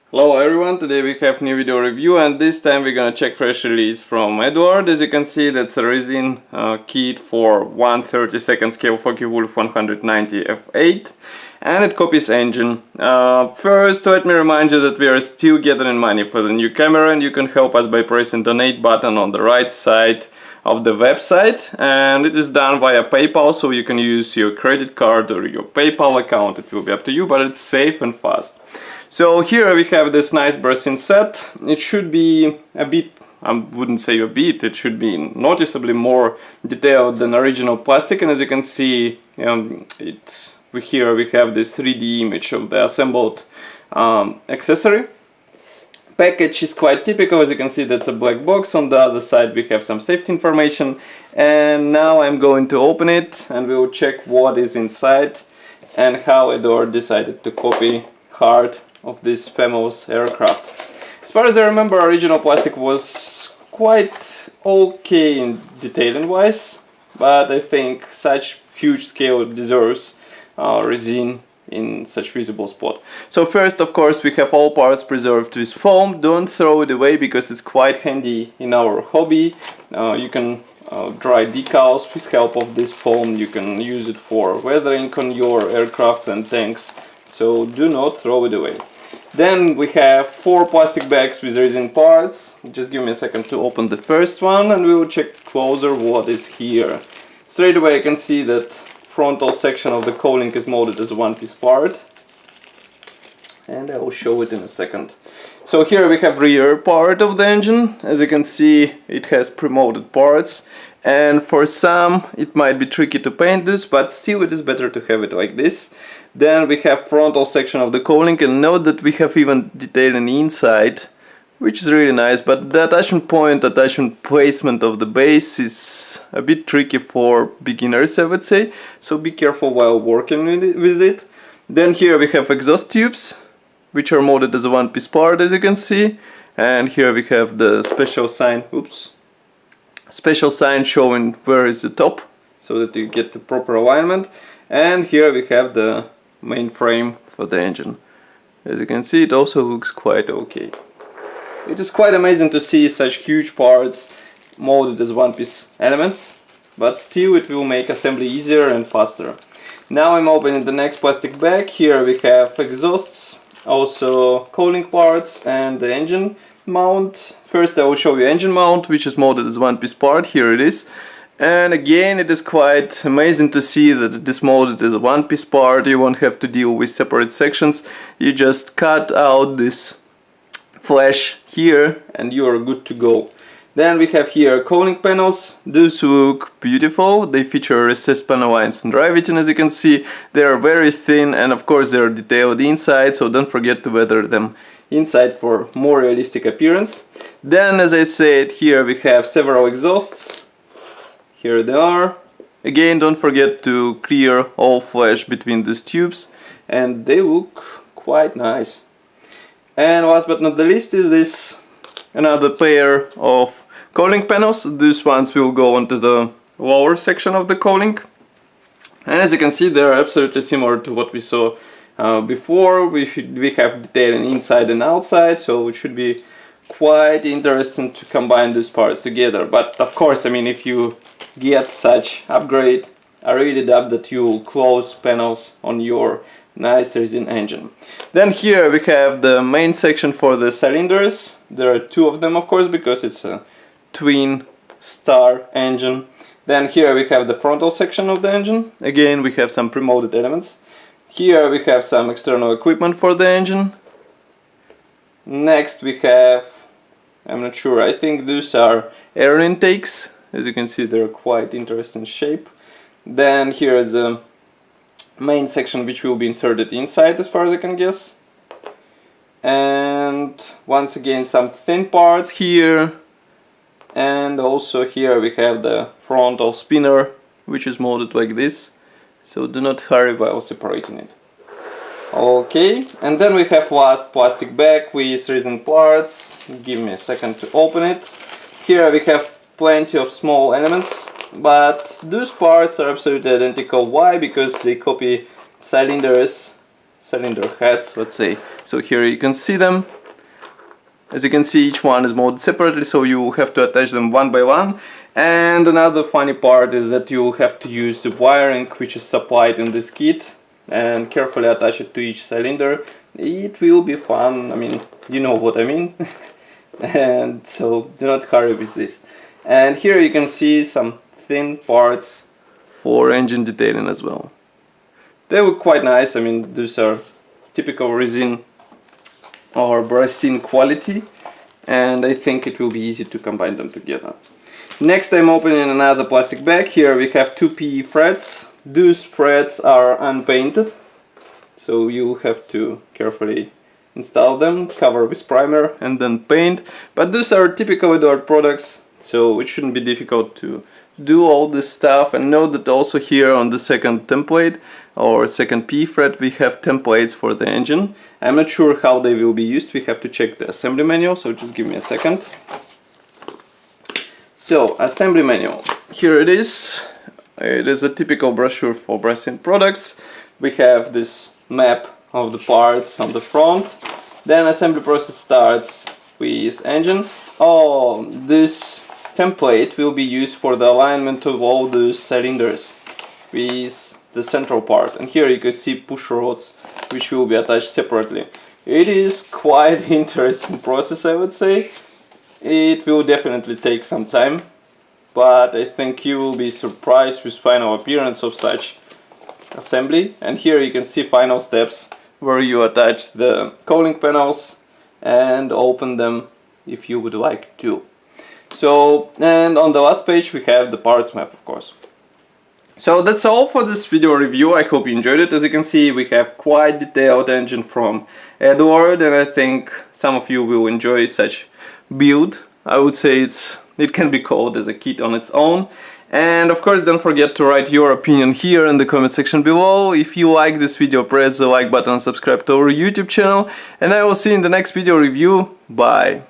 Hello everyone, today we have new video review and this time we're gonna check fresh release from Eduard. As you can see, that's a resin kit for 1/32 scale Focke-Wulf 190F-8 and it copies engine. First, let me remind you that we are still gathering money for the new camera and you can help us by pressing donate button on the right side of the website, and it is done via PayPal, so you can use your credit card or your PayPal account. It will be up to you, but it's safe and fast. So here we have this nice resin set. It should be a bit, I wouldn't say a bit, it should be noticeably more detailed than original plastic, and as you can see, here we have this 3D image of the assembled accessory. Package is quite typical. As you can see, that's a black box. On the other side we have some safety information, and now I'm going to open it and we will check what is inside and how Eduard decided to copy heart of this famous aircraft. As far as I remember, original plastic was quite okay in detailing wise, but I think such huge scale deserves resin in such visible spot. So first, of course, we have all parts preserved with foam. Don't throw it away because it's quite handy in our hobby. You can dry decals with help of this foam. You can use it for weathering on your aircrafts and tanks, so do not throw it away. Then we have 4 plastic bags with resin parts. Just give me a second to open the first one and we will check closer what is here. Straight away I can see that frontal section of the cowling is molded as a one-piece part, and I will show it in a second. So here we have rear part of the engine. As you can see, it has pre-molded parts, and for some it might be tricky to paint this, but still it is better to have it like this. Then we have frontal section of the cowling, and note that we have even detailing inside, which is really nice, but the attachment point, attachment placement of the base is a bit tricky for beginners, I would say, so be careful while working with it. Then here we have exhaust tubes, which are molded as a one-piece part, as you can see, and here we have the special sign, special sign showing where is the top, so that you get the proper alignment. And here we have the main frame for the engine. As you can see, it also looks quite okay. It is quite amazing to see such huge parts molded as one-piece elements, but still it will make assembly easier and faster. Now I'm opening the next plastic bag. Here we have exhausts, also cowling parts and the engine mount. First I will show you engine mount, which is molded as one-piece part. Here it is. And again, it is quite amazing to see that it is molded as a one-piece part. You won't have to deal with separate sections. You just cut out this flash here and you are good to go. Then we have here cowling panels. These look beautiful. They feature recessed panel lines and riveting. As you can see, they are very thin, and of course they are detailed inside, so don't forget to weather them inside for more realistic appearance. Then, as I said, here we have several exhausts. Here they are. Again, don't forget to clear all flash between these tubes, and they look quite nice. And last but not the least is this another pair of cowling panels. These ones will go onto the lower section of the cowling, and as you can see, they are absolutely similar to what we saw before. We have detailing inside and outside, so it should be quite interesting to combine these parts together. But of course, I mean, if you get such upgrade, I really doubt that you will close panels on your nice resin engine. Then here we have the main section for the cylinders. There are 2 of them, of course, because it's a twin star engine. Then here we have the frontal section of the engine. Again, we have some pre-molded elements. Here we have some external equipment for the engine. Next we have, I'm not sure, I think these are air intakes. As you can see, they're quite interesting shape. Then here is the main section which will be inserted inside, as far as I can guess. And once again some thin parts here, and also here we have the frontal spinner, which is molded like this, so do not hurry while separating it. Okay, and then we have last plastic bag with resin parts. Give me a second to open it. Here we have plenty of small elements, but those parts are absolutely identical. Why? Because they copy cylinders cylinder heads, let's say. So here you can see them. As you can see, each one is molded separately, so you have to attach them one by one. And another funny part is that you have to use the wiring which is supplied in this kit and carefully attach it to each cylinder. It will be fun, I mean, you know what I mean. And so do not hurry with this. And here you can see some thin parts for engine detailing as well. They look quite nice. I mean, these are typical resin or brassine quality, and I think it will be easy to combine them together. Next, I'm opening another plastic bag. Here we have two PE threads. Those threads are unpainted, so you have to carefully install them, cover with primer and then paint. But those are typical Eduard products, so it shouldn't be difficult to do all this stuff. And note that also here on the second template or second PE thread we have templates for the engine. I'm not sure how they will be used. We have to check the assembly manual, so just give me a second. So, assembly manual. Here it is. It is a typical brochure for brassine products. We have this map of the parts on the front. Then assembly process starts with engine. Oh, this template will be used for the alignment of all those cylinders with the central part. And here you can see push rods which will be attached separately. It is quite an interesting process, I would say. It will definitely take some time, but I think you will be surprised with final appearance of such assembly. And here you can see final steps where you attach the cooling panels and open them if you would like to. So, and on the last page we have the parts map, of course. So that's all for this video review. I hope you enjoyed it. As you can see, we have quite detailed engine from Eduard, and I think some of you will enjoy such build. I would say it can be called as a kit on its own. And of course, don't forget to write your opinion here in the comment section below. If you like this video, press the like button and subscribe to our YouTube channel. And I will see you in the next video review. Bye!